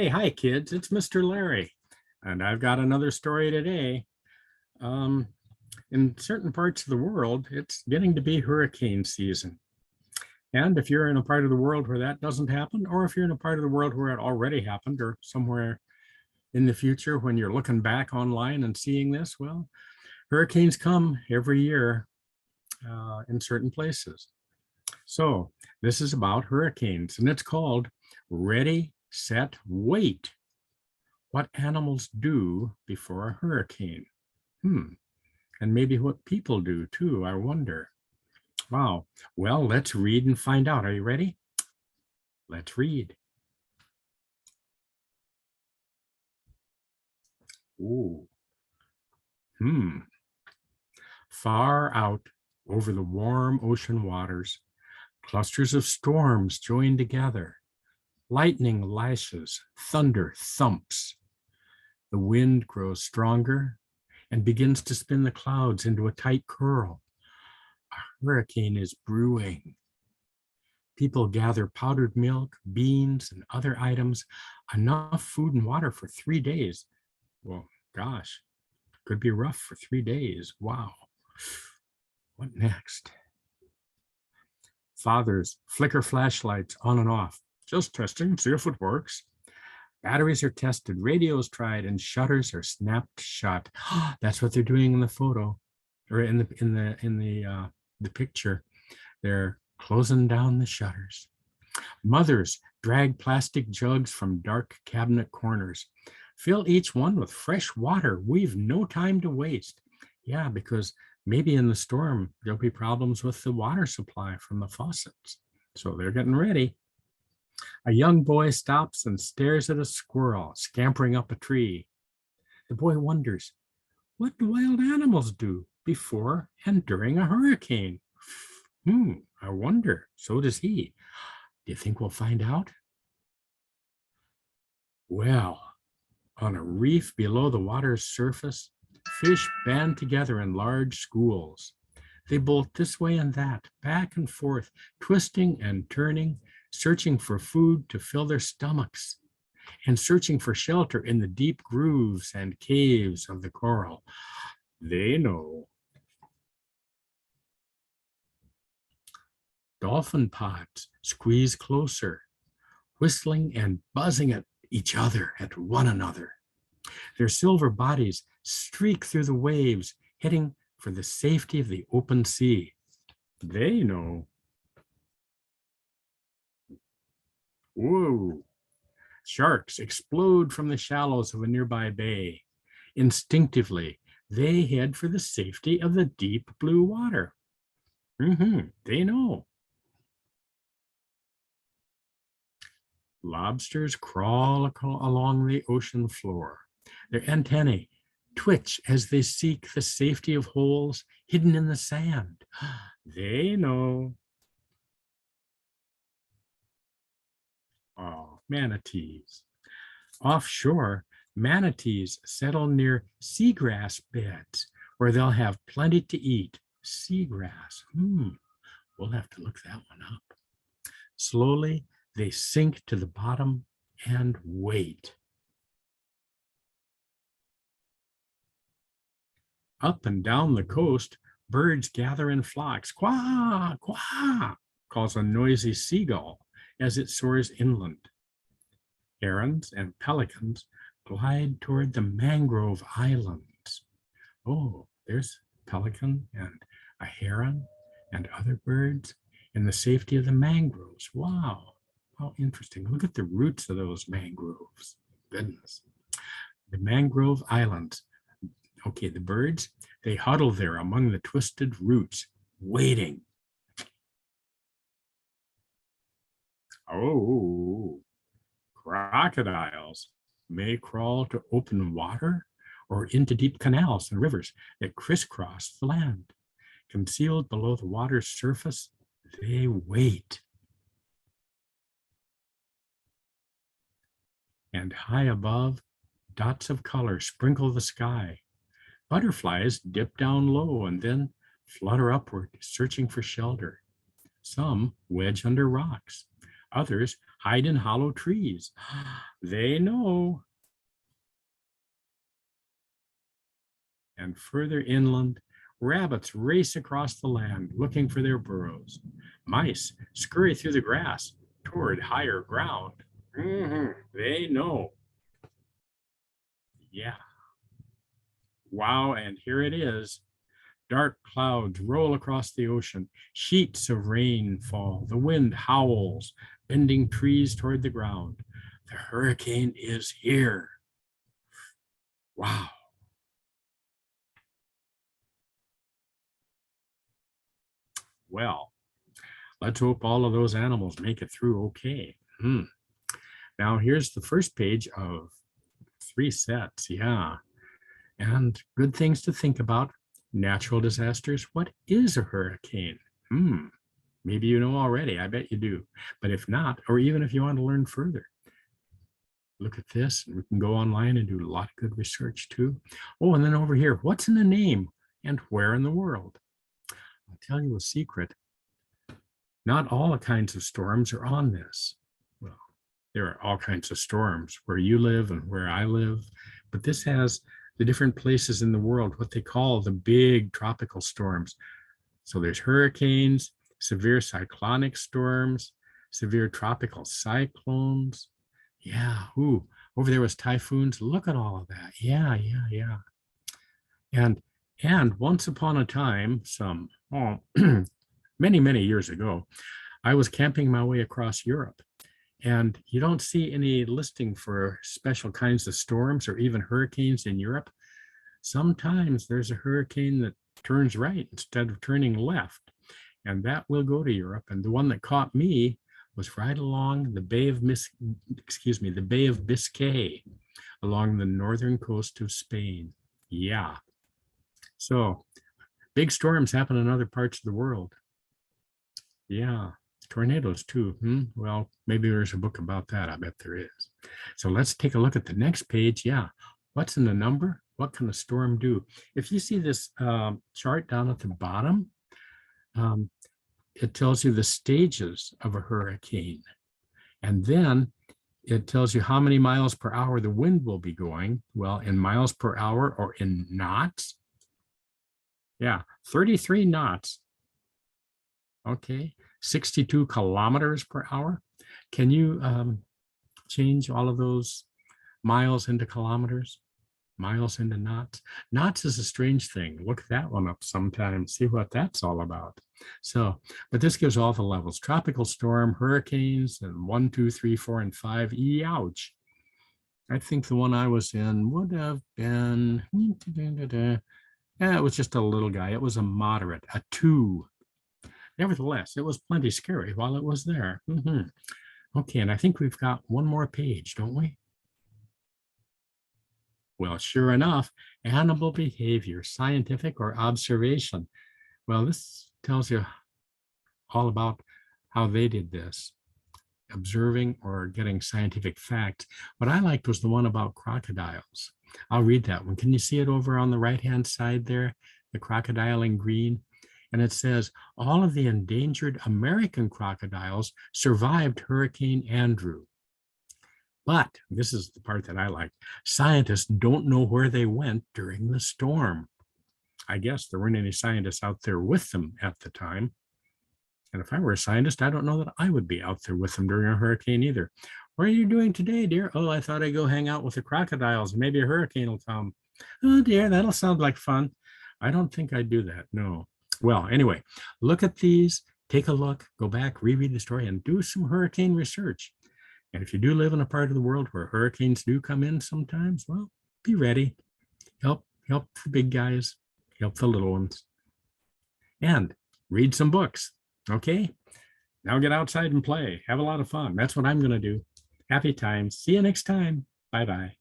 Hi kids, it's Mr. Larry, and I've got another story today. Um, in certain parts of the world, it's getting to be hurricane season. And if you're in a part of the world where that doesn't happen, or if you're in a part of the world where it already happened, or somewhere in the future when you're looking back online and seeing this, well, hurricanes come every year in certain places. So this is about hurricanes, and it's called Ready, Set, Wait. What animals do before a hurricane. And maybe what people do too, I wonder. Wow. Well, let's read and find out. Are you ready? Let's read. Ooh. Far out over the warm ocean waters, clusters of storms join together. Lightning lashes, thunder thumps. The wind grows stronger and begins to spin the clouds into a tight curl. A hurricane is brewing. People gather powdered milk, beans, and other items, enough food and water for 3 days. Well, gosh, could be rough for 3 days. Wow. What next? Fathers flicker flashlights on and off. Just testing, see if it works. Batteries are tested, radios tried, and shutters are snapped shut. That's what they're doing in the photo, or in the picture. They're closing down the shutters. Mothers drag plastic jugs from dark cabinet corners. Fill each one with fresh water. We've no time to waste. Yeah, because maybe in the storm, there'll be problems with the water supply from the faucets. So they're getting ready. A young boy stops and stares at a squirrel scampering up a tree. The boy wonders, what do wild animals do before and during a hurricane? I wonder. So does he. Do you think we'll find out? Well, on a reef below the water's surface, fish band together in large schools. They bolt this way and that, back and forth, twisting and turning, searching for food to fill their stomachs, and searching for shelter in the deep grooves and caves of the coral. They know. Dolphin pods squeeze closer, whistling and buzzing at each other, at one another. Their silver bodies streak through the waves, heading for the safety of the open sea. They know. Whoa. Sharks explode from the shallows of a nearby bay. Instinctively, they head for the safety of the deep blue water. They know. Lobsters crawl along the ocean floor. Their antennae twitch as they seek the safety of holes hidden in the sand. They know. Oh, manatees. Offshore, manatees settle near seagrass beds where they'll have plenty to eat. Seagrass. We'll have to look that one up. Slowly, they sink to the bottom and wait. Up and down the coast, birds gather in flocks. Quah, quah, calls a noisy seagull as it soars inland. Herons and pelicans glide toward the mangrove islands. Oh, there's a pelican and a heron and other birds in the safety of the mangroves. Wow, how interesting. Look at the roots of those mangroves. Goodness. The mangrove islands. Okay, the birds, they huddle there among the twisted roots, waiting. Oh, crocodiles may crawl to open water or into deep canals and rivers that crisscross the land. Concealed below the water's surface, they wait. And high above, dots of color sprinkle the sky. Butterflies dip down low and then flutter upward, searching for shelter. Some wedge under rocks. Others hide in hollow trees. They know. And further inland, rabbits race across the land looking for their burrows. Mice scurry through the grass toward higher ground. They know. Yeah. Wow, and here it is. Dark clouds roll across the ocean. Sheets of rain fall. The wind howls, bending trees toward the ground. The hurricane is here. Wow. Well, let's hope all of those animals make it through okay. Now, here's the first page of 3 sets. Yeah. And good things to think about. Natural disasters. What is a hurricane? Maybe you know already. I bet you do. But if not, or even if you want to learn further, look at this. And we can go online and do a lot of good research too. Oh, and then over here, what's in the name and where in the world? I'll tell you a secret. Not all kinds of storms are on this. Well, there are all kinds of storms where you live and where I live, but this has the different places in the world, what they call the big tropical storms. So there's hurricanes, severe cyclonic storms, severe tropical cyclones. Yeah, over there was typhoons. Look at all of that. Yeah. And once upon a time, many years ago, I was camping my way across Europe. And you don't see any listing for special kinds of storms or even hurricanes in Europe. Sometimes there's a hurricane that turns right instead of turning left, and that will go to Europe. And the one that caught me was right along the Bay of Biscay, along the northern coast of Spain. Yeah. So big storms happen in other parts of the world. Yeah. Tornadoes too. Well, maybe there's a book about that. I bet there is. So let's take a look at the next page. Yeah. What's in the number? What can a storm do? If you see this chart down at the bottom, it tells you the stages of a hurricane. And then it tells you how many miles per hour the wind will be going. Well, in miles per hour or in knots. Yeah, 33 knots. Okay, 62 kilometers per hour. Can you change all of those miles into kilometers, miles into knots? Knots is a strange thing. Look that one up sometime, see what that's all about. So, but this gives all the levels: tropical storm, hurricanes, and 1, 2, 3, 4, and 5. Ouch. I think the one I was in would have been, it was just a little guy. It was a moderate, a 2. Nevertheless, it was plenty scary while it was there. Okay, and I think we've got one more page, don't we? Well, sure enough, animal behavior, scientific or observation. Well, this tells you all about how they did this, observing or getting scientific facts. What I liked was the one about crocodiles. I'll read that one. Can you see it over on the right-hand side there, the crocodile in green? And it says, all of the endangered American crocodiles survived Hurricane Andrew. But this is the part that I like. Scientists don't know where they went during the storm. I guess there weren't any scientists out there with them at the time. And if I were a scientist, I don't know that I would be out there with them during a hurricane either. What are you doing today, dear? Oh, I thought I'd go hang out with the crocodiles. Maybe a hurricane will come. Oh, dear, that'll sound like fun. I don't think I'd do that. No. Well, anyway, look at these, take a look, go back, reread the story, and do some hurricane research. And if you do live in a part of the world where hurricanes do come in sometimes, well, be ready. Help the big guys, help the little ones. And read some books, okay? Now get outside and play. Have a lot of fun. That's what I'm going to do. Happy times. See you next time. Bye-bye.